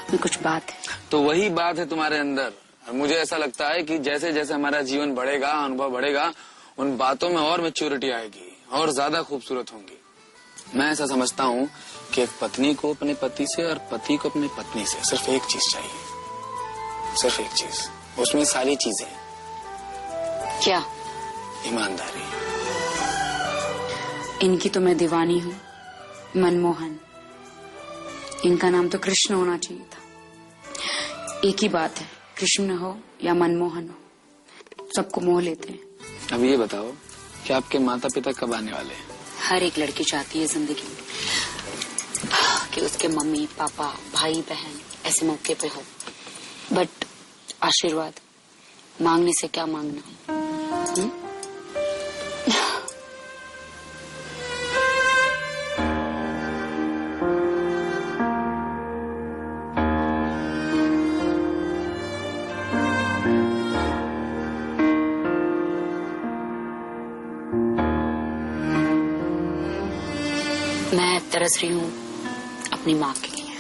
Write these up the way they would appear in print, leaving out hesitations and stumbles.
आप में कुछ बात है। तो वही बात है तुम्हारे अंदर। और मुझे ऐसा लगता है कि जैसे जैसे हमारा जीवन बढ़ेगा, अनुभव बढ़ेगा, उन बातों में और मैच्योरिटी आएगी और ज्यादा खूबसूरत होंगी। मैं ऐसा समझता हूँ कि एक पत्नी को अपने पति से और पति को अपनी पत्नी से सिर्फ एक चीज चाहिए, सिर्फ एक चीज, उसमें सारी चीजें। क्या? ईमानदारी। इनकी तो मैं दीवानी हूँ, मनमोहन। इनका नाम तो कृष्ण होना चाहिए था। एक ही बात है, कृष्ण हो या मनमोहन हो, सबको मोह लेते हैं। अब ये बताओ कि आपके माता पिता कब आने वाले हैं? हर एक लड़की चाहती है जिंदगी में कि उसके मम्मी पापा भाई बहन ऐसे मौके पे हो, बट आशीर्वाद मांगने से क्या मांगना। मैं तरस रही हूँ अपनी माँ के लिए,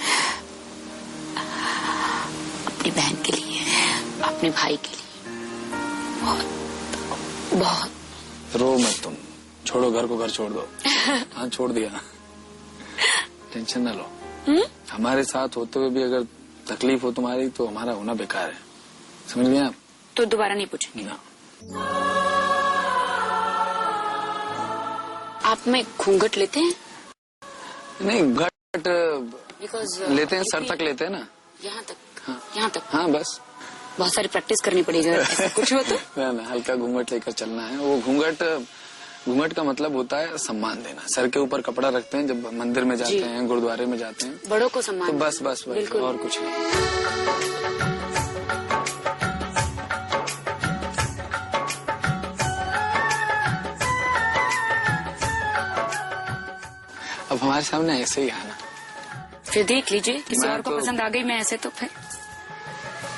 अपनी बहन के लिए, अपने भाई के लिए। बहुत बहुत। रो मत तुम, छोड़ो घर को, घर छोड़ दो। हाँ छोड़ दिया, टेंशन न लो। हमारे साथ होते हुए भी अगर तकलीफ हो तुम्हारी तो हमारा होना बेकार है, समझ गए आप? तो दोबारा नहीं पूछेंगे ना। आप में घूंघट लेते हैं? नहीं, घट लेते हैं, सर ये तक लेते हैं ना। यहाँ तक? हाँ। यहाँ तक? हाँ बस। बहुत सारी प्रैक्टिस करनी पड़ेगी ऐसा कुछ हो तो। ना, हल्का घूंघट लेकर चलना है। वो घूंघट का मतलब होता है सम्मान देना। सर के ऊपर कपड़ा रखते हैं जब मंदिर में जाते हैं, गुरुद्वारे में जाते हैं, बड़ों को सम्मान। तो बस और कुछ नहीं। अब हमारे सामने ऐसे ही आना, फिर देख लीजिए किसी और को तो पसंद आ गई मैं ऐसे, तो फिर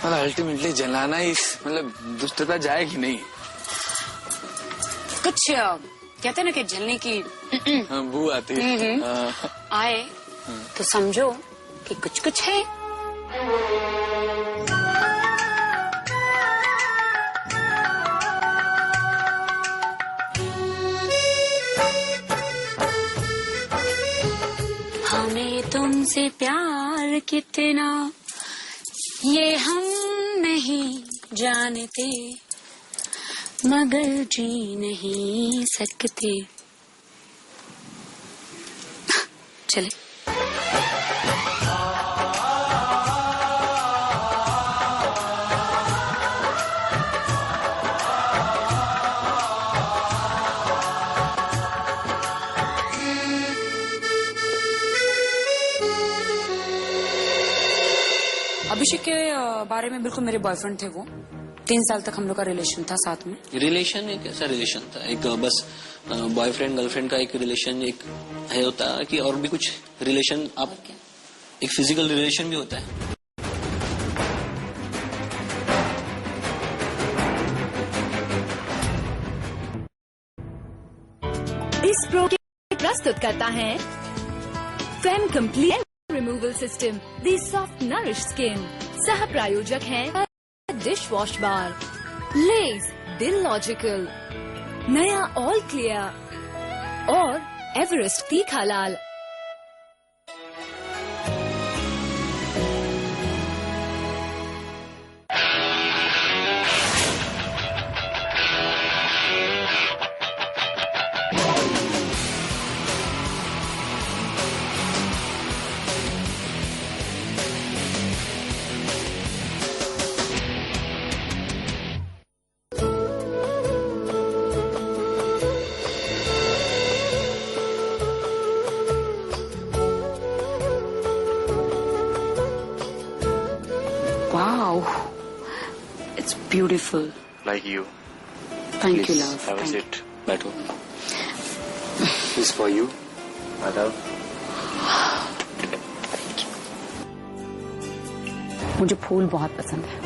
अल्टीमेटली जलाना ही, मतलब दुष्टता जाएगी नहीं। कुछ कहते हैं ना कि जलने की बू आती है। आए तो समझो कि कुछ कुछ है। हमें तुमसे प्यार कितना ये हम नहीं जानते, मगर जी नहीं सकते। चले। अभिषेक के बारे में बिल्कुल मेरे बॉयफ्रेंड थे वो। 3 साल तक हम लोग का रिलेशन था साथ में। रिलेशन एक ऐसा रिलेशन था, एक बस बॉयफ्रेंड गर्लफ्रेंड का एक रिलेशन एक है होता है कि और भी कुछ रिलेशन आप एक फिजिकल रिलेशन भी होता है। इस प्रोग्राम प्रस्तुत करता है फेम कंप्लीट रिमूवल सिस्टम दी सॉफ्ट नरिश स्किन। सह प्रायोजक हैं डिश वॉश बार, लेज दिल लॉजिकल, नया ऑल क्लियर और एवरेस्ट तीखा लाल। Wow, it's beautiful. Like you. Thank you, love. Have a Thank seat. बैठो. This is for you, Madhav. मुझे फूल बहुत पसंद है।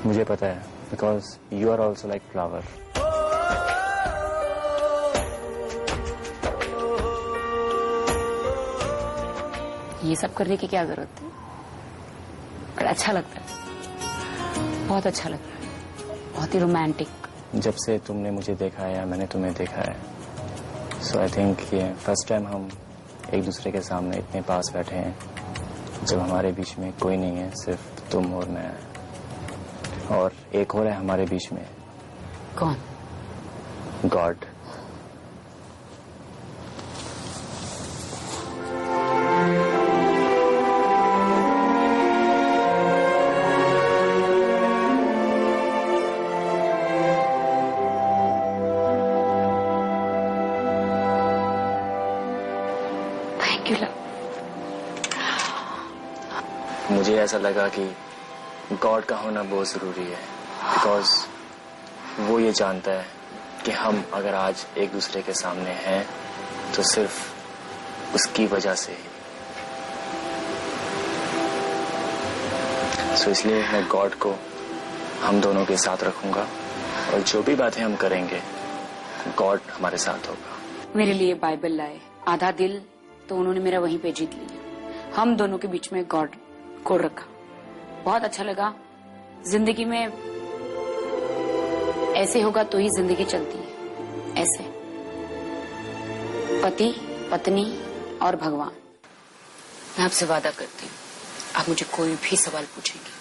मुझे पता है, because you are also like flower. ये सब करने की क्या जरूरत है? और अच्छा लगता है, बहुत अच्छा लगता है, बहुत ही रोमांटिक। जब से तुमने मुझे देखा है या मैंने तुम्हें देखा है, सो आई थिंक ये फर्स्ट टाइम हम एक दूसरे के सामने इतने पास बैठे हैं जब हमारे बीच में कोई नहीं है, सिर्फ तुम और मैं, और एक और है हमारे बीच में। कौन? गॉड। Thank you love. मुझे ऐसा लगा कि गॉड का होना बहुत जरूरी है, बिकॉज वो ये जानता है कि हम अगर आज एक दूसरे के सामने हैं तो सिर्फ उसकी वजह से ही। सो इसलिए मैं गॉड को हम दोनों के साथ रखूंगा, और जो भी बातें हम करेंगे गॉड हमारे साथ होगा। मेरे लिए बाइबल लाए, आधा दिल तो उन्होंने मेरा वहीं पे जीत लिया। हम दोनों के बीच में गॉड को रखा, बहुत अच्छा लगा। जिंदगी में ऐसे होगा तो ही जिंदगी चलती है, ऐसे पति पत्नी और भगवान। मैं आपसे वादा करती हूँ, आप मुझे कोई भी सवाल पूछेंगे,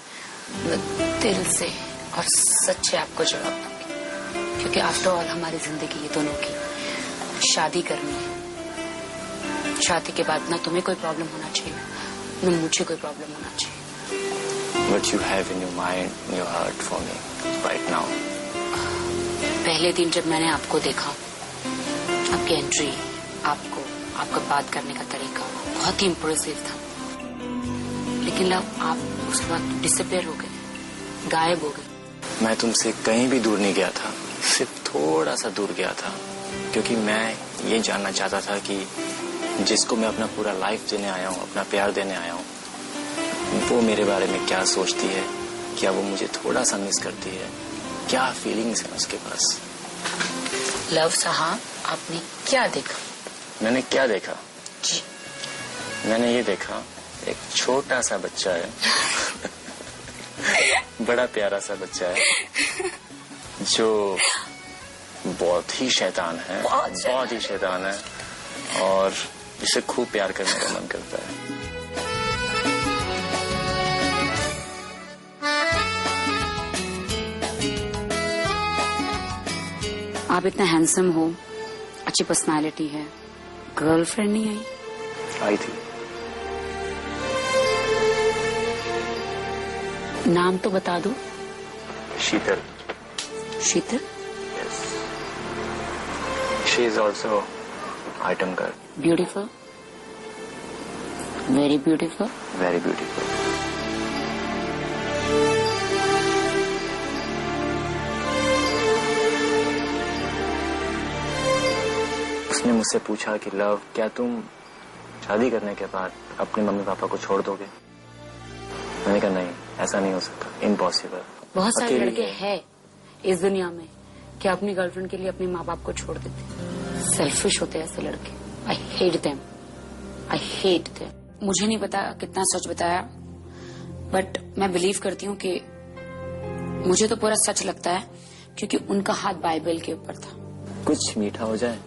मैं दिल से और सच्चे आपको जवाब दूंगी, क्योंकि आफ्टर ऑल हमारी जिंदगी ये दोनों की। शादी करनी है, शादी के बाद ना तुम्हें कोई प्रॉब्लम होना चाहिए ना मुझे कोई प्रॉब्लम होना चाहिए। What you have in your mind, in your heart for me right now? पहले दिन जब मैंने आपको देखा, आपकी एंट्री, आपका बात करने का तरीका बहुत ही इम्प्रेसिव था, लेकिन लव आप उसके बाद डिसअपियर हो गए, गायब हो गए। मैं तुमसे कहीं भी दूर नहीं गया था, सिर्फ थोड़ा सा दूर गया था, क्योंकि मैं ये जानना चाहता था कि जिसको मैं अपना पूरा लाइफ देने आया हूँ, अपना प्यार देने आया हूँ, वो मेरे बारे में क्या सोचती है, क्या वो मुझे थोड़ा सा मिस करती है, क्या फीलिंग्स है उसके पास। लव साहब, आपने क्या देखा? मैंने क्या देखा? जी, मैंने ये देखा, एक छोटा सा बच्चा है बड़ा प्यारा सा बच्चा है जो बहुत ही शैतान है, बहुत ही शैतान है, और जिसे खूब प्यार करने का मन करता है। आप इतना हैंडसम हो, अच्छी पर्सनालिटी है, गर्लफ्रेंड नहीं आई? आई थी। नाम तो बता दो। शीतल। शीतल? Yes. She is also item girl. Beautiful, very beautiful. Very beautiful. उसने मुझसे पूछा कि लव, क्या तुम शादी करने के बाद अपने मम्मी पापा को छोड़ दोगे? मैंने कहा नहीं, ऐसा नहीं हो सकता, इम्पॉसिबल। बहुत सारे लड़के हैं इस दुनिया में कि अपनी गर्लफ्रेंड के लिए अपने माँ बाप को छोड़ देते। सेल्फिश होते हैं ऐसे लड़के। I hate them, I hate them. मुझे नहीं पता कितना सच बताया, बट मैं बिलीव करती हूँ कि मुझे तो पूरा सच लगता है, क्योंकि उनका हाथ बाइबल के ऊपर था। कुछ मीठा हो जाए